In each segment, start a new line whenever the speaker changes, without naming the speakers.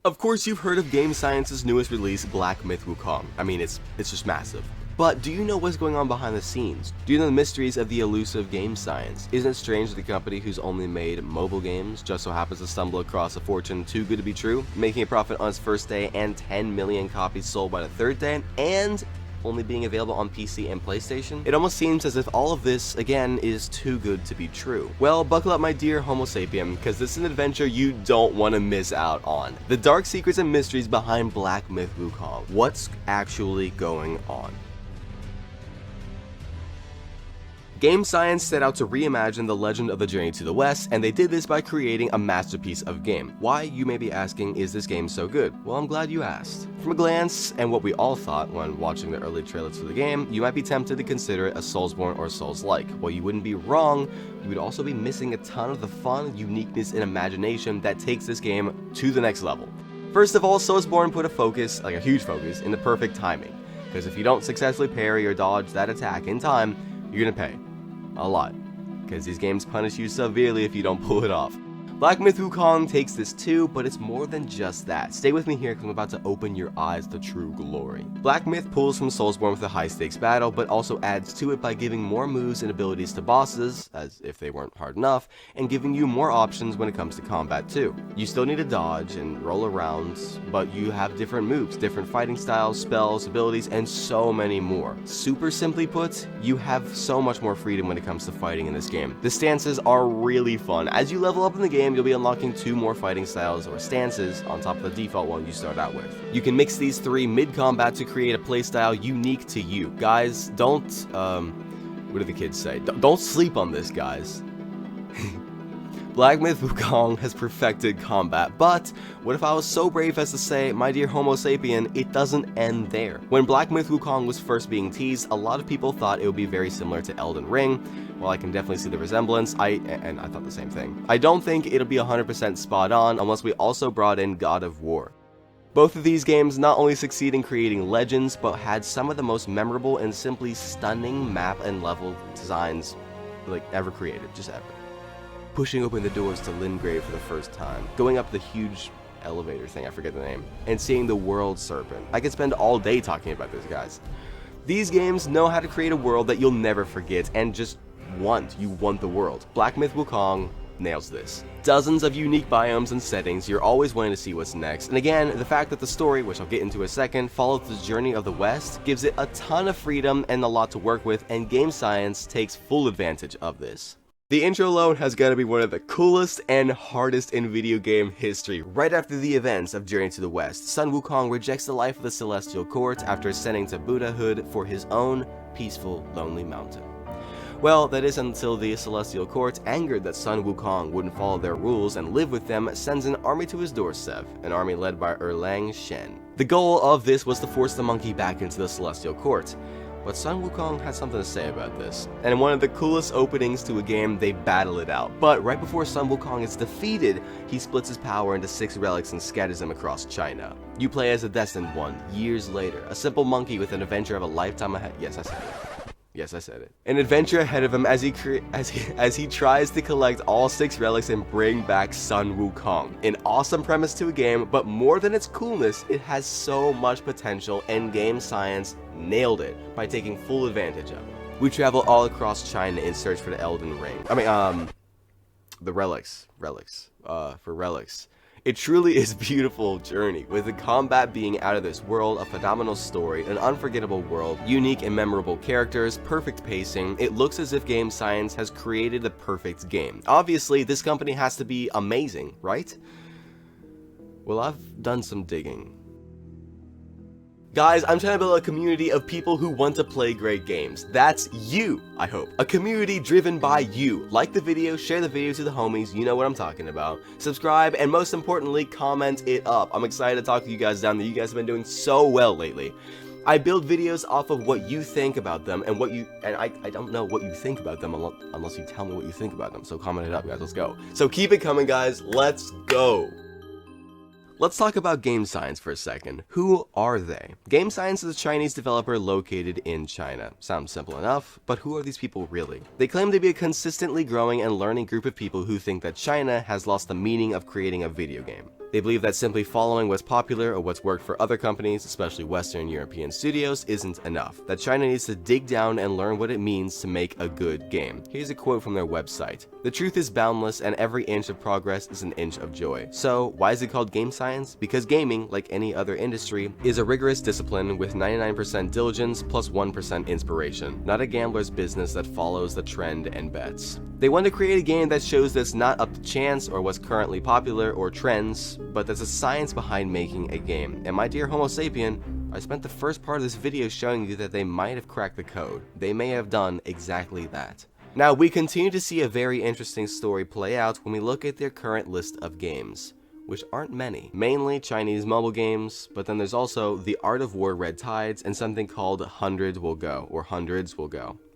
Of course, you've heard of Game Science's newest release, Black Myth Wukong. I mean, it's just massive. But do you know what's going on behind the scenes? Do you know the mysteries of the elusive Game Science? Isn't it strange that the company who's only made mobile games just so happens to stumble across a fortune too good to be true, making a profit on its first day and 10 million copies sold by the third day, and only being available on PC and PlayStation? It almost seems as if all of this, again, is too good to be true. Well, buckle up my dear Homo sapien, because this is an adventure you don't want to miss out on. The dark secrets and mysteries behind Black Myth Wukong. What's actually going on? Game Science set out to reimagine the legend of the Journey to the West, and they did this by creating a masterpiece of game. Why, you may be asking, is this game so good? Well, I'm glad you asked. From a glance, and what we all thought when watching the early trailers for the game, you might be tempted to consider it a Soulsborne or Souls-like. While you wouldn't be wrong, you would also be missing a ton of the fun, uniqueness, and imagination that takes this game to the next level. First of all, Soulsborne put a focus, like a huge focus, in the perfect timing. Because if you don't successfully parry or dodge that attack in time, you're gonna pay. A lot, because these games punish you severely if you don't pull it off. Black Myth Wukong takes this too, but it's more than just that. Stay with me here because I'm about to open your eyes to true glory. Black Myth pulls from Soulsborne with a high stakes battle, but also adds to it by giving more moves and abilities to bosses, as if they weren't hard enough, and giving you more options when it comes to combat too. You still need to dodge and roll around, but you have different moves, different fighting styles, spells, abilities, and so many more. Super simply put, you have so much more freedom when it comes to fighting in this game. The stances are really fun. As you level up in the game, you'll be unlocking 2 more fighting styles or stances on top of the default one you start out with. You can mix these 3 mid-combat to create a playstyle unique to you. Guys, don't, what do the kids say? Don't sleep on this, guys. Black Myth Wukong has perfected combat, but what if I was so brave as to say, my dear Homo sapien, it doesn't end there. When Black Myth Wukong was first being teased, a lot of people thought it would be very similar to Elden Ring. While I can definitely see the resemblance, I thought the same thing. I don't think it'll be 100% spot on unless we also brought in God of War. Both of these games not only succeed in creating legends, but had some of the most memorable and simply stunning map and level designs like ever created, just ever. Pushing open the doors to Lingrave for the first time, going up the huge elevator thing, I forget the name, and seeing the world serpent. I could spend all day talking about this, guys. These games know how to create a world that you'll never forget and just you want the world. Black Myth Wukong nails this. Dozens of unique biomes and settings, you're always wanting to see what's next. And again, the fact that the story, which I'll get into in a second, follows the journey of the West, gives it a ton of freedom and a lot to work with, and Game Science takes full advantage of this. The intro alone has got to be one of the coolest and hardest in video game history. Right after the events of Journey to the West, Sun Wukong rejects the life of the Celestial Court after ascending to Buddhahood for his own peaceful, lonely mountain. Well, that is until the Celestial Court, angered that Sun Wukong wouldn't follow their rules and live with them, sends an army to his doorstep, an army led by Erlang Shen. The goal of this was to force the monkey back into the Celestial Court. But Sun Wukong had something to say about this. And in one of the coolest openings to a game, they battle it out. But right before Sun Wukong is defeated, he splits his power into 6 relics and scatters them across China. You play as a destined one, years later, a simple monkey with an adventure of a lifetime ahead. Yes, I said it. Yes, I said it. An adventure ahead of him as he tries to collect all 6 relics and bring back Sun Wukong. An awesome premise to a game, but more than its coolness, it has so much potential, and Game Science nailed it by taking full advantage of it. We travel all across China in search for the Elden Ring. The relics. For relics. It truly is a beautiful journey, with the combat being out of this world, a phenomenal story, an unforgettable world, unique and memorable characters, perfect pacing. It looks as if Game Science has created the perfect game. Obviously, this company has to be amazing, right? Well, I've done some digging. Guys, I'm trying to build a community of people who want to play great games. That's you, I hope. A community driven by you. Like the video, share the video to the homies, you know what I'm talking about. Subscribe, and most importantly, comment it up. I'm excited to talk to you guys down there. You guys have been doing so well lately. I build videos off of what you think about them, and I don't know what you think about them unless you tell me what you think about them. So comment it up, guys. Let's go. So keep it coming, guys. Let's go. Let's talk about Game Science for a second. Who are they? Game Science is a Chinese developer located in China. Sounds simple enough, but who are these people really? They claim to be a consistently growing and learning group of people who think that China has lost the meaning of creating a video game. They believe that simply following what's popular or what's worked for other companies, especially Western European studios, isn't enough. That China needs to dig down and learn what it means to make a good game. Here's a quote from their website. "The truth is boundless, and every inch of progress is an inch of joy." So, why is it called game science? Because gaming, like any other industry, is a rigorous discipline with 99% diligence plus 1% inspiration, not a gambler's business that follows the trend and bets. They want to create a game that shows that's not up to chance or what's currently popular or trends, but there's a science behind making a game. And my dear Homo sapien, I spent the first part of this video showing you that they might have cracked the code. They may have done exactly that. Now, we continue to see a very interesting story play out when we look at their current list of games, which aren't many. Mainly Chinese mobile games, but then there's also The Art of War Red Tides and something called Hundreds Will Go.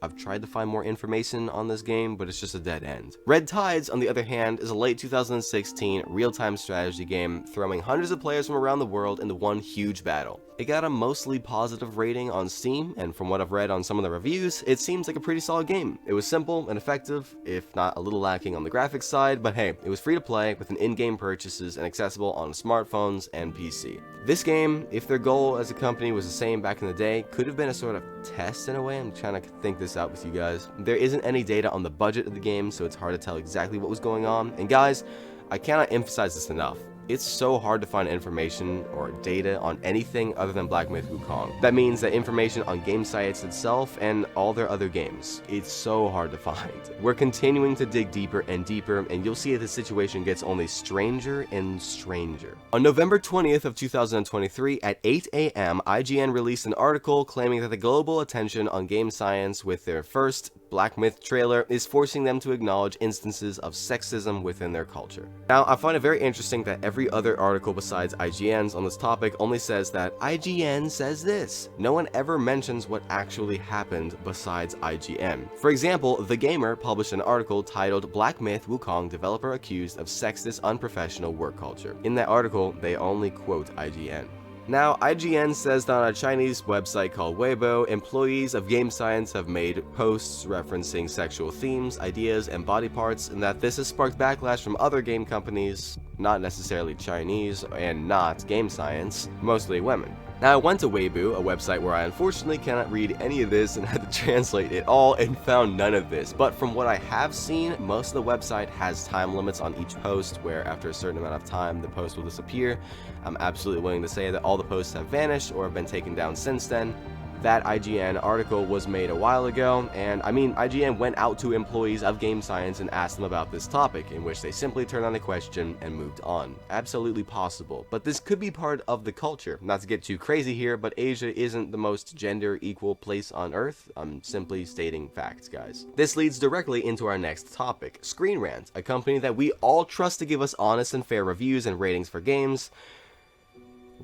I've tried to find more information on this game, but it's just a dead end. Red Tides, on the other hand, is a late 2016 real-time strategy game throwing hundreds of players from around the world into one huge battle. It got a mostly positive rating on Steam, and from what I've read on some of the reviews, it seems like a pretty solid game. It was simple and effective, if not a little lacking on the graphics side, but hey, it was free to play with an in-game purchases and accessible on smartphones and PC. This game, if their goal as a company was the same back in the day, could have been a sort of test in a way. I'm trying to think this out with you guys. There isn't any data on the budget of the game, so it's hard to tell exactly what was going on. And guys, I cannot emphasize this enough. It's so hard to find information or data on anything other than Black Myth Wukong. That means that information on Game Science itself and all their other games. It's so hard to find. We're continuing to dig deeper and deeper, and you'll see that the situation gets only stranger and stranger. On November 20th of 2023 at 8 a.m., IGN released an article claiming that the global attention on Game Science with their first Black Myth trailer is forcing them to acknowledge instances of sexism within their culture. Now, I find it very interesting that every other article besides IGN's on this topic only says that IGN says this. No one ever mentions what actually happened besides IGN. For example, The Gamer published an article titled "Black Myth Wukong Developer Accused of Sexist Unprofessional Work Culture." In that article, they only quote IGN. Now, IGN says that on a Chinese website called Weibo, employees of Game Science have made posts referencing sexual themes, ideas, and body parts, and that this has sparked backlash from other game companies, not necessarily Chinese and not Game Science, mostly women. Now, I went to Weibo, a website where I unfortunately cannot read any of this and had to translate it all and found none of this. But from what I have seen, most of the website has time limits on each post where after a certain amount of time the post will disappear. I'm absolutely willing to say that all the posts have vanished or have been taken down since then. That IGN article was made a while ago, and I mean, IGN went out to employees of Game Science and asked them about this topic, in which they simply turned on the question and moved on. Absolutely possible, but this could be part of the culture. Not to get too crazy here, but Asia isn't the most gender equal place on Earth. I'm simply stating facts, guys. This leads directly into our next topic, Screen Rant, a company that we all trust to give us honest and fair reviews and ratings for games,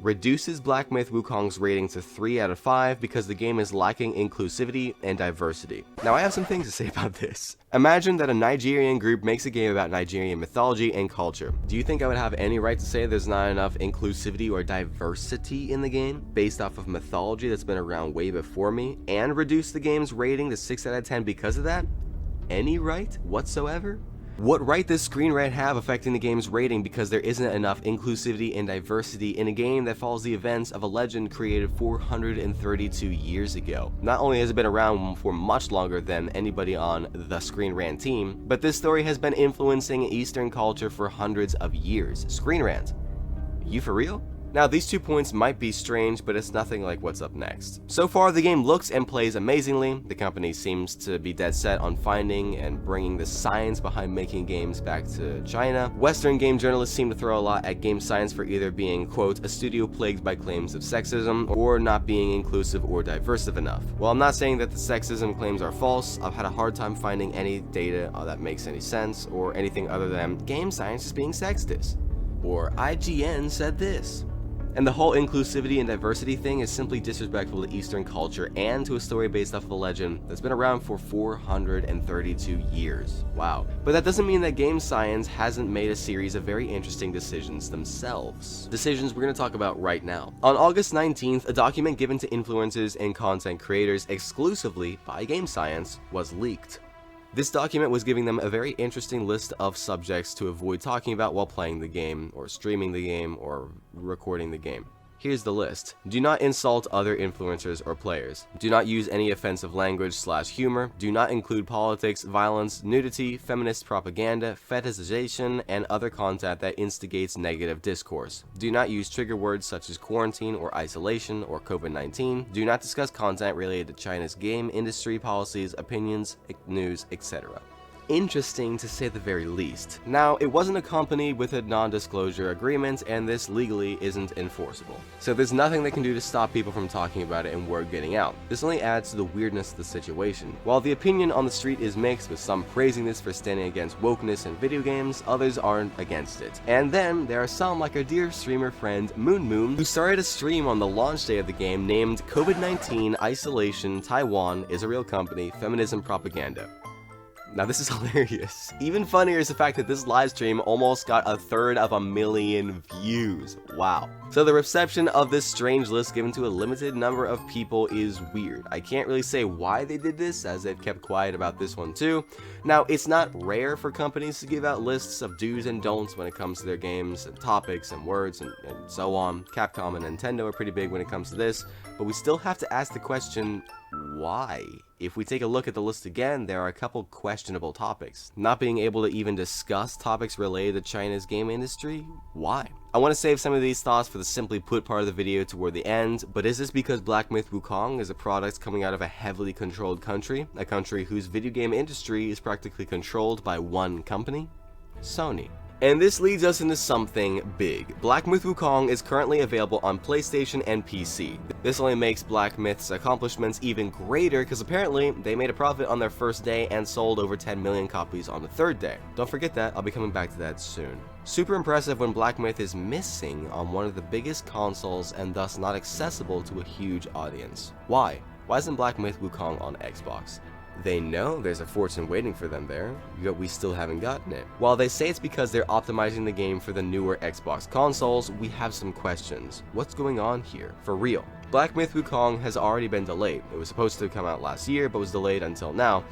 reduces Black Myth Wukong's rating to 3 out of 5 because the game is lacking inclusivity and diversity. Now, I have some things to say about this. Imagine that a Nigerian group makes a game about Nigerian mythology and culture. Do you think I would have any right to say there's not enough inclusivity or diversity in the game based off of mythology that's been around way before me, and reduce the game's rating to 6 out of 10 because of that? Any right whatsoever? What right does Screen Rant have affecting the game's rating because there isn't enough inclusivity and diversity in a game that follows the events of a legend created 432 years ago? Not only has it been around for much longer than anybody on the Screen Rant team, but this story has been influencing Eastern culture for hundreds of years. Screen Rant, you for real? Now, these 2 points might be strange, but it's nothing like what's up next. So far, the game looks and plays amazingly. The company seems to be dead set on finding and bringing the science behind making games back to China. Western game journalists seem to throw a lot at Game Science for either being, quote, a studio plagued by claims of sexism, or not being inclusive or diverse enough. While I'm not saying that the sexism claims are false, I've had a hard time finding any data that makes any sense, or anything other than Game Science is being sexist, or IGN said this. And the whole inclusivity and diversity thing is simply disrespectful to Eastern culture and to a story based off of a legend that's been around for 432 years. Wow. But that doesn't mean that Game Science hasn't made a series of very interesting decisions themselves. Decisions we're going to talk about right now. On August 19th, a document given to influencers and content creators exclusively by Game Science was leaked. This document was giving them a very interesting list of subjects to avoid talking about while playing the game, or streaming the game, or recording the game. Here's the list. Do not insult other influencers or players. Do not use any offensive language/humor. Do not include politics, violence, nudity, feminist propaganda, fetishization, and other content that instigates negative discourse. Do not use trigger words such as quarantine or isolation or COVID-19. Do not discuss content related to China's game industry policies, opinions, news, etc. Interesting to say the very least. Now, it wasn't accompanied with a non-disclosure agreement, and this legally isn't enforceable. So there's nothing they can do to stop people from talking about it and word getting out. This only adds to the weirdness of the situation. While the opinion on the street is mixed, with some praising this for standing against wokeness in video games, others aren't against it. And then there are some, like our dear streamer friend Moon, who started a stream on the launch day of the game named COVID-19 Isolation Taiwan is a Real Company Feminism Propaganda. Now this is hilarious. Even funnier is the fact that this live stream almost got 1/3 views. Wow. So the reception of this strange list given to a limited number of people is weird. I can't really say why they did this, as they've kept quiet about this one too. Now, it's not rare for companies to give out lists of do's and don'ts when it comes to their games, and topics, and words, and so on. Capcom and Nintendo are pretty big when it comes to this, but we still have to ask the question, why? If we take a look at the list again, there are a couple questionable topics. Not being able to even discuss topics related to China's game industry? Why? I want to save some of these thoughts for the simply put part of the video toward the end, but is this because Black Myth Wukong is a product coming out of a heavily controlled country? A country whose video game industry is practically controlled by one company? Sony. And this leads us into something big. Black Myth Wukong is currently available on PlayStation and PC. This only makes Black Myth's accomplishments even greater because apparently they made a profit on their first day and sold over 10 million copies on the third day. Don't forget that, I'll be coming back to that soon. Super impressive when Black Myth is missing on one of the biggest consoles and thus not accessible to a huge audience. Why? Why isn't Black Myth Wukong on Xbox? They know there's a fortune waiting for them there, yet we still haven't gotten it. While they say it's because they're optimizing the game for the newer Xbox consoles, we have some questions. What's going on here? For real. Black Myth Wukong has already been delayed. It was supposed to come out last year, but was delayed until now.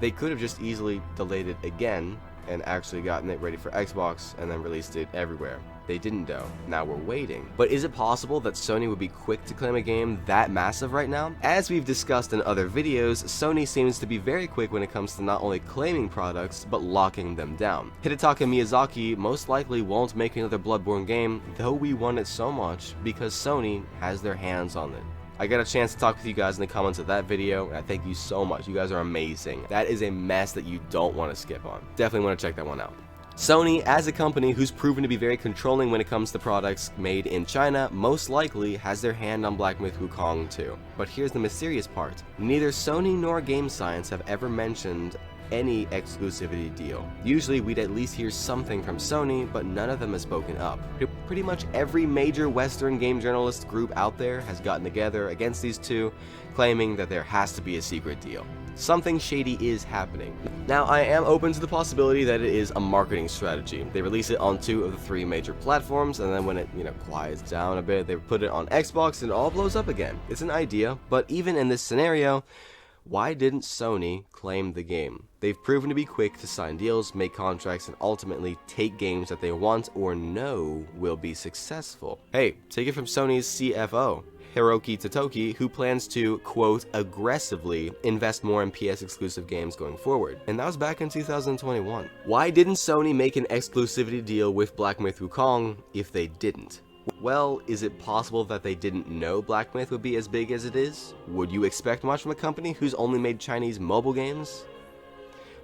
They could have just easily delayed it again and actually gotten it ready for Xbox and then released it everywhere. They didn't though. Now we're waiting. But is it possible that Sony would be quick to claim a game that massive right now? As we've discussed in other videos, Sony seems to be very quick when it comes to not only claiming products, but locking them down. Hidetaka Miyazaki most likely won't make another Bloodborne game, though we want it so much, because Sony has their hands on it. I got a chance to talk with you guys in the comments of that video, and I thank you so much. You guys are amazing. That is a mess that you don't want to skip on. Definitely want to check that one out. Sony, as a company who's proven to be very controlling when it comes to products made in China, most likely has their hand on Black Myth Wukong too. But here's the mysterious part. Neither Sony nor Game Science have ever mentioned any exclusivity deal. Usually we'd at least hear something from Sony, but none of them has spoken up. Pretty much every major Western game journalist group out there has gotten together against these two, claiming that there has to be a secret deal. Something shady is happening. Now, I am open to the possibility that it is a marketing strategy. They release it on 2 of the 3 major platforms, and then when it, quiets down a bit, they put it on Xbox and it all blows up again. It's an idea, but even in this scenario, why didn't Sony claim the game? They've proven to be quick to sign deals, make contracts, and ultimately take games that they want or know will be successful. Hey, take it from Sony's CFO. Hiroki Totoki, who plans to, quote, aggressively invest more in PS exclusive games going forward. And that was back in 2021. Why didn't Sony make an exclusivity deal with Black Myth Wukong if they didn't? Well, is it possible that they didn't know Black Myth would be as big as it is? Would you expect much from a company who's only made Chinese mobile games?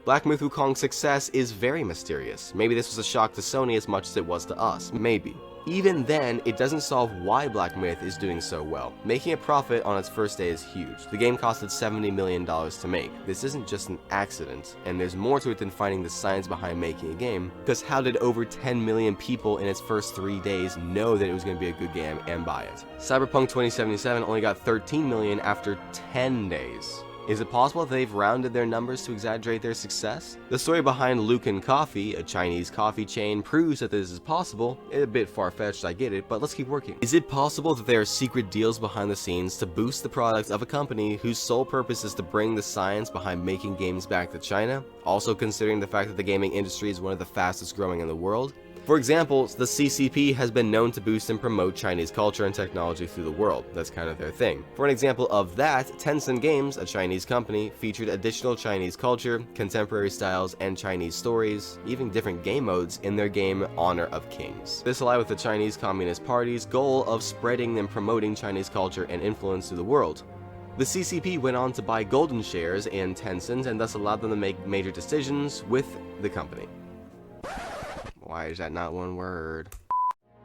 Black Myth Wukong's success is very mysterious. Maybe this was a shock to Sony as much as it was to us. Maybe. Even then, it doesn't solve why Black Myth is doing so well. Making a profit on its first day is huge. The game costed $70 million to make. This isn't just an accident, and there's more to it than finding the science behind making a game, because how did over 10 million people in its first 3 days know that it was going to be a good game and buy it? Cyberpunk 2077 only got 13 million after 10 days. Is it possible they've rounded their numbers to exaggerate their success? The story behind Wukong Coffee, a Chinese coffee chain, proves that this is possible. It's a bit far-fetched, I get it, but let's keep working. Is it possible that there are secret deals behind the scenes to boost the products of a company whose sole purpose is to bring the science behind making games back to China? Also considering the fact that the gaming industry is one of the fastest growing in the world? For example, the CCP has been known to boost and promote Chinese culture and technology through the world. That's kind of their thing. For an example of that, Tencent Games, a Chinese company, featured additional Chinese culture, contemporary styles, and Chinese stories, even different game modes, in their game Honor of Kings. This aligned with the Chinese Communist Party's goal of spreading and promoting Chinese culture and influence to the world. The CCP went on to buy golden shares in Tencent and thus allowed them to make major decisions with the company. Why is that not one word?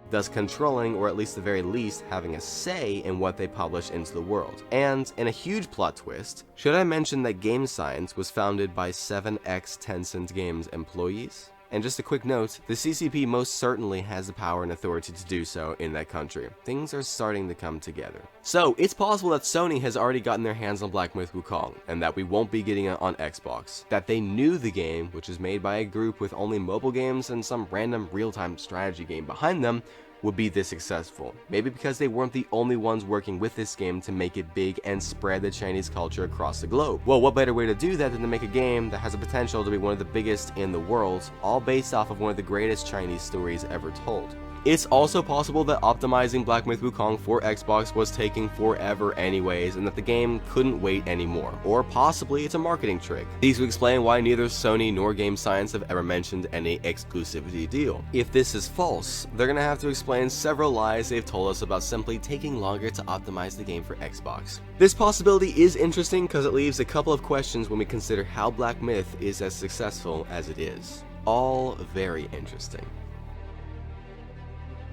Thus controlling, or at least the very least, having a say in what they publish into the world. And, in a huge plot twist, should I mention that Game Science was founded by 7 ex-Tencent Games employees? And just a quick note, the CCP most certainly has the power and authority to do so in that country. Things are starting to come together. So, it's possible that Sony has already gotten their hands on Black Myth Wukong, and that we won't be getting it on Xbox. That they knew the game, which is made by a group with only mobile games and some random real-time strategy game behind them, would be this successful. Maybe because they weren't the only ones working with this game to make it big and spread the Chinese culture across the globe. Well, what better way to do that than to make a game that has the potential to be one of the biggest in the world, all based off of one of the greatest Chinese stories ever told. It's also possible that optimizing Black Myth Wukong for Xbox was taking forever anyways, and that the game couldn't wait anymore. Or possibly it's a marketing trick. These would explain why neither Sony nor Game Science have ever mentioned any exclusivity deal. If this is false, they're gonna have to explain several lies they've told us about simply taking longer to optimize the game for Xbox. This possibility is interesting because it leaves a couple of questions when we consider how Black Myth is as successful as it is. All very interesting.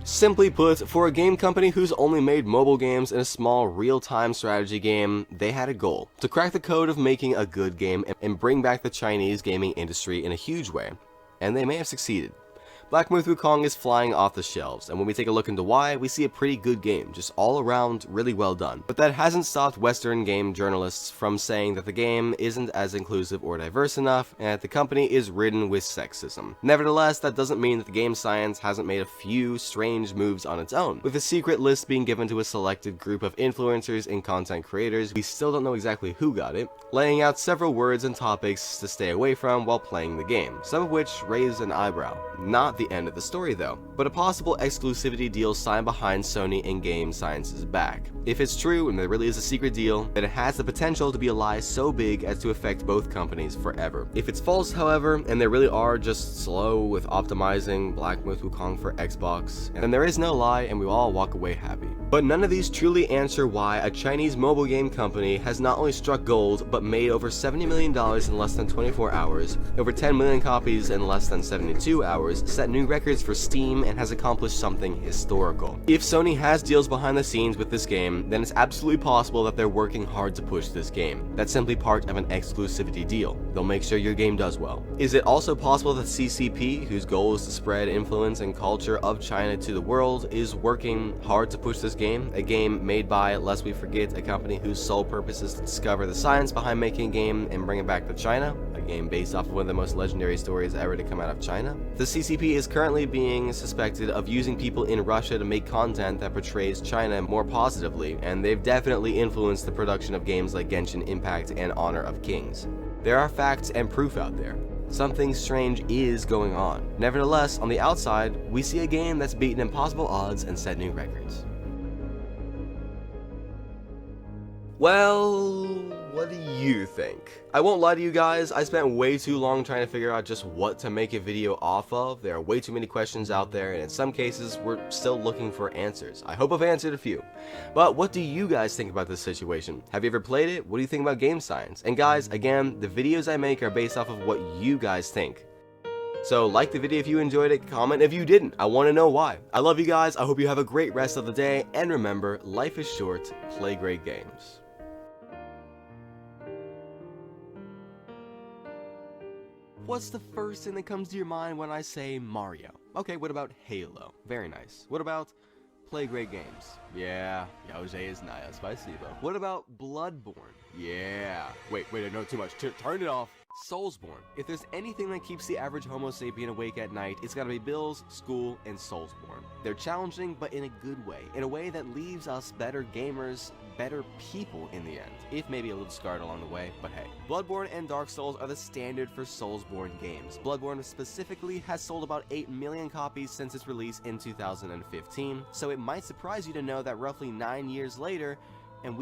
Simply put, for a game company who's only made mobile games and a small real-time strategy game, they had a goal: to crack the code of making a good game and bring back the Chinese gaming industry in a huge way. And they may have succeeded. Black Myth Wukong is flying off the shelves, and when we take a look into why, we see a pretty good game, just all around really well done. But that hasn't stopped Western game journalists from saying that the game isn't as inclusive or diverse enough, and that the company is ridden with sexism. Nevertheless, that doesn't mean that the Game Science hasn't made a few strange moves on its own. With a secret list being given to a selected group of influencers and content creators, we still don't know exactly who got it, laying out several words and topics to stay away from while playing the game, some of which raise an eyebrow. Not the end of the story though, but a possible exclusivity deal signed behind Sony and Game Science's back. If it's true and there really is a secret deal, then it has the potential to be a lie so big as to affect both companies forever. If it's false, however, and they really are just slow with optimizing Black Myth Wukong for Xbox, then there is no lie and we all walk away happy. But none of these truly answer why a Chinese mobile game company has not only struck gold, but made over $70 million in less than 24 hours, over 10 million copies in less than 72 hours, set new records for Steam, and has accomplished something historical. If Sony has deals behind the scenes with this game, then it's absolutely possible that they're working hard to push this game. That's simply part of an exclusivity deal. They'll make sure your game does well. Is it also possible that CCP, whose goal is to spread influence and culture of China to the world, is working hard to push this game? A game made by, lest we forget, a company whose sole purpose is to discover the science behind making a game and bring it back to China? A game based off of one of the most legendary stories ever to come out of China? The CCP is currently being suspected of using people in Russia to make content that portrays China more positively, and they've definitely influenced the production of games like Genshin Impact and Honor of Kings. There are facts and proof out there. Something strange is going on. Nevertheless, on the outside, we see a game that's beaten impossible odds and set new records. Well, what do you think? I won't lie to you guys, I spent way too long trying to figure out just what to make a video off of. There are way too many questions out there, and in some cases, we're still looking for answers. I hope I've answered a few. But what do you guys think about this situation? Have you ever played it? What do you think about Game Science? And guys, again, the videos I make are based off of what you guys think. So like the video if you enjoyed it, comment if you didn't. I want to know why. I love you guys, I hope you have a great rest of the day, and remember, life is short, play great games. What's the first thing that comes to your mind when I say Mario? Okay, what about Halo? Very nice. What about play great games. Yeah, Yaojay is Naya, spasibo. What about Bloodborne? Yeah. Wait, I know too much. Turn it off. Soulsborne. If there's anything that keeps the average Homo sapien awake at night, it's gotta be bills, school, and Soulsborne. They're challenging, but in a good way. In a way that leaves us better gamers, better people in the end. If maybe a little scarred along the way, but hey. Bloodborne and Dark Souls are the standard for Soulsborne games. Bloodborne specifically has sold about 8 million copies since its release in 2015, so it might surprise you to know that roughly 9 years later, and we